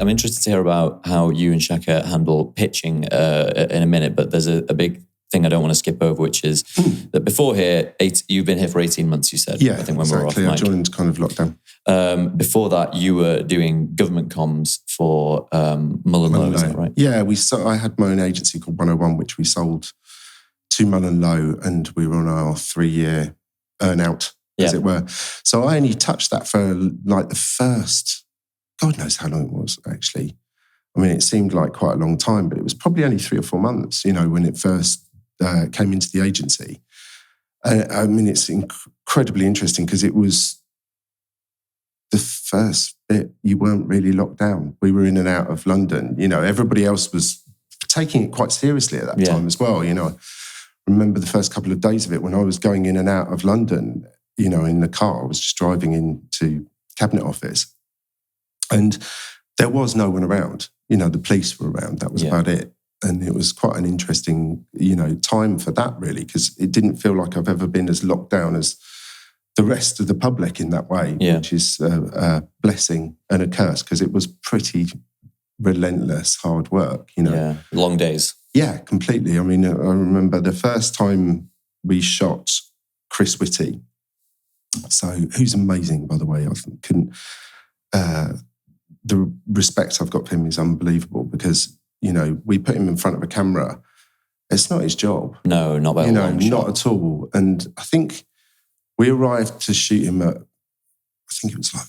I'm interested to hear about how you and Shaka handle pitching in a minute, but there's a big thing I don't want to skip over, which is that before here, you've been here for 18 months, you said. Yeah, I think when exactly. we were off mic. I joined kind of lockdown. Before that, you were doing government comms for MullenLowe, is that right? Yeah, I had my own agency called 101, which we sold to MullenLowe, and we were on our 3-year earn-out, as it were. So I only touched that for like the first, God knows how long it was, actually. I mean, it seemed like quite a long time, but it was probably only 3 or 4 months, when it first came into the agency. I mean, it's incredibly interesting because it was the first bit you weren't really locked down. We were in and out of London. Everybody else was taking it quite seriously at that time as well. I remember the first couple of days of it when I was going in and out of London, in the car. I was just driving into Cabinet Office and there was no one around. The police were around. That was about it. And it was quite an interesting, time for that, really, because it didn't feel like I've ever been as locked down as the rest of the public in that way, which is a blessing and a curse, because it was pretty relentless, hard work, Yeah, long days. Yeah, completely. I mean, I remember the first time we shot Chris Whitty, who's amazing, by the way. The respect I've got for him is unbelievable because, we put him in front of a camera. It's not his job. No, not by a long shot. Not at all. And I think we arrived to shoot him at, I think it was like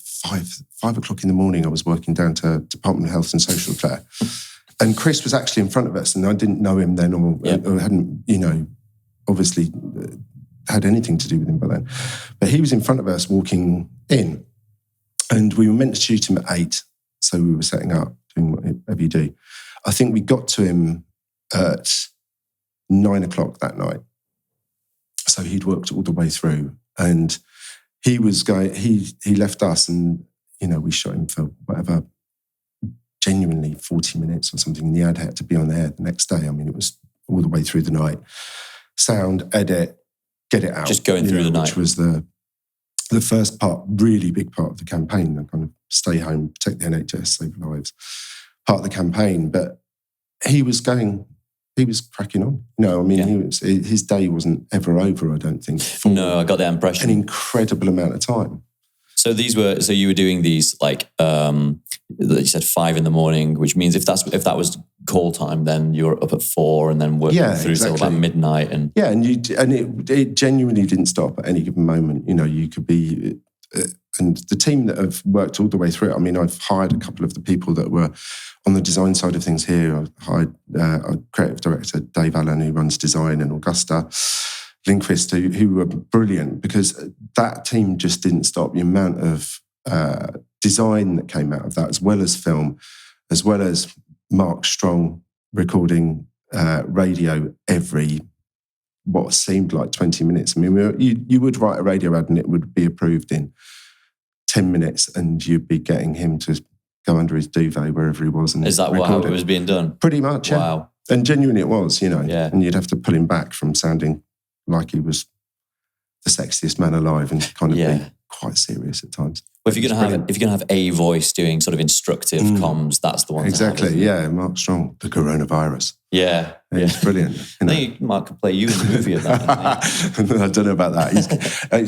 5 o'clock in the morning. I was working down to Department of Health and Social Care. And Chris was actually in front of us and I didn't know him then or hadn't, obviously had anything to do with him by then. But he was in front of us walking in and we were meant to shoot him at 8. So we were setting up, doing whatever you do. I think we got to him at 9 o'clock that night. So he'd worked all the way through and he was going, he left us and, we shot him for whatever, genuinely 40 minutes or something. And the ad had to be on air the next day. I mean, it was all the way through the night. Sound, edit, get it out. Just going through the night. Which was the first part, really big part of the campaign, the kind of stay home, protect the NHS, save lives part of the campaign. But he was cracking on. His day wasn't ever over, I don't think. No, I got that impression. An incredible amount of time. So you were doing these like, you said 5 a.m, which means if that was call time, then you were up at 4 and then working through till about midnight. And it genuinely didn't stop at any given moment. You could be, and the team that have worked all the way through it. I mean, I've hired a couple of the people that were on the design side of things here. I hired our creative director, Dave Allen, who runs design, and Augusta Lindquist, who were brilliant because that team just didn't stop. The amount of design that came out of that, as well as film, as well as Mark Strong recording radio every what seemed like 20 minutes. I mean, you would write a radio ad and it would be approved in 10 minutes and you'd be getting him to go under his duvet wherever he was. And is that how it was being done? Pretty much, yeah. Wow. And genuinely it was, Yeah. And you'd have to pull him back from sounding like he was the sexiest man alive and kind of be quite serious at times. Well, if you're gonna have a voice doing sort of instructive comms, that's the one. Exactly, to have, Mark Strong, the coronavirus. Yeah. It's brilliant. I think Mark could play you in the movie of that. I don't know about that.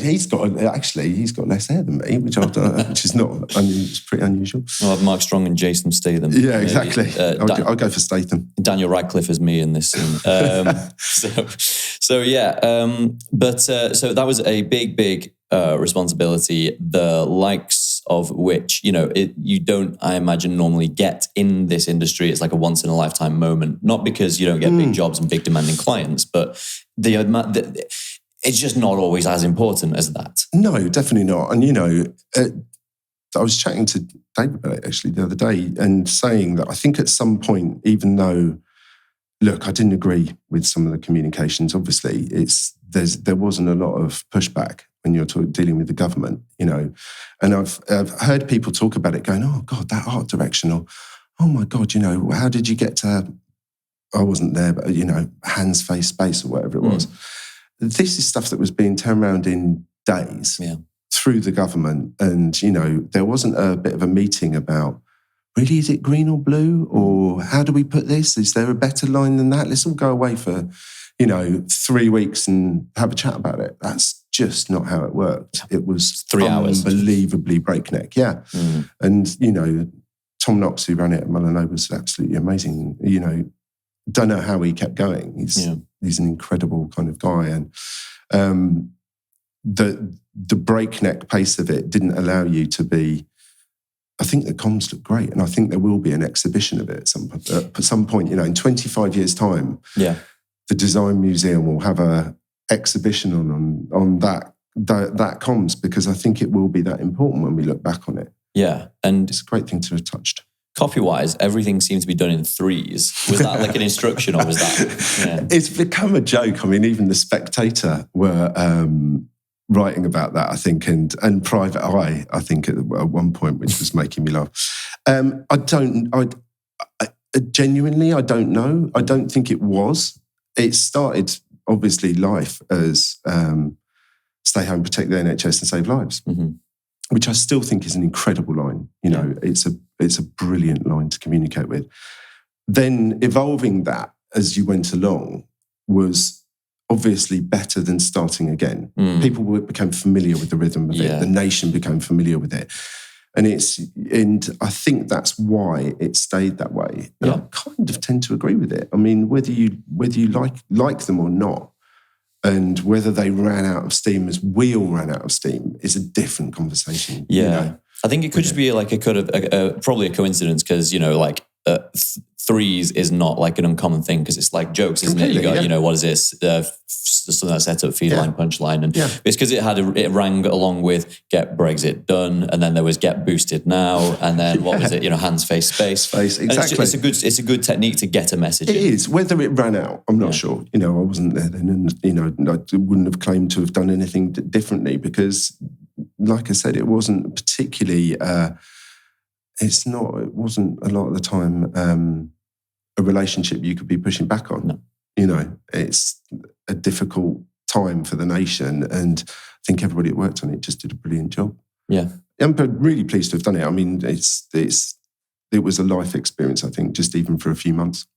He's got less hair than me, which is not. It's pretty unusual. I'll have Mark Strong and Jason Statham. Yeah, exactly. I'll go for Statham. Daniel Radcliffe as me in this scene. So that was a big responsibility. The likes of which you don't, I imagine, normally get in this industry. It's like a once in a lifetime moment. Not because you don't get big jobs and big demanding clients, but it's just not always as important as that. No, definitely not. And I was chatting to David about it actually the other day and saying that I think at some point, even though, look, I didn't agree with some of the communications. Obviously, there wasn't a lot of pushback when you're dealing with the government, And I've heard people talk about it going, oh God, that art direction, or oh my God, how did you get to, I wasn't there, but hands, face, space or whatever it was. This is stuff that was being turned around in days through the government. And, there wasn't a bit of a meeting about, really, is it green or blue? Or how do we put this? Is there a better line than that? Let's all go away for, 3 weeks and have a chat about it. That's just not how it worked. It was 3 hours. Unbelievably breakneck, yeah. And, Tom Knox, who ran it at MullenLowe, was absolutely amazing. Don't know how he kept going. He's an incredible kind of guy. And the breakneck pace of it didn't allow you to be... I think the comms look great, and I think there will be an exhibition of it at some point. In 25 years' time, the Design Museum will have a exhibition on that comms, because I think it will be that important when we look back on it. Yeah, and it's a great thing to have touched. Copy-wise, everything seems to be done in threes. Was that like an instruction, or was that? Yeah. It's become a joke. I mean, even the Spectator were writing about that, I think, and Private Eye, I think, at one point, which was making me laugh. Genuinely, I don't know. I don't think it was. It started, obviously, life as stay home, protect the NHS and save lives, which I still think is an incredible line. It's a brilliant line to communicate with. Then evolving that as you went along was obviously better than starting again. People became familiar with the rhythm of it. The nation became familiar with it. And I think that's why it stayed that way. And I kind of tend to agree with it. I mean, whether you like them or not, and whether they ran out of steam as we all ran out of steam, is a different conversation. Yeah. I think it could just be like probably a coincidence, because, threes is not like an uncommon thing, because it's like jokes, isn't it? You got, what is this? Something that's set up, feed line, punchline. And it's because it rang along with get Brexit done, and then there was get boosted now, and then what was it? Hands, face, space. Exactly. It's a good technique to get a message. It is. Whether it ran out, I'm not sure. I wasn't there then, and I wouldn't have claimed to have done anything differently, because, like I said, it wasn't particularly. It wasn't a lot of the time a relationship you could be pushing back on. No. It's a difficult time for the nation, and I think everybody that worked on it just did a brilliant job. Yeah. I'm really pleased to have done it. I mean, it was a life experience, I think, just even for a few months.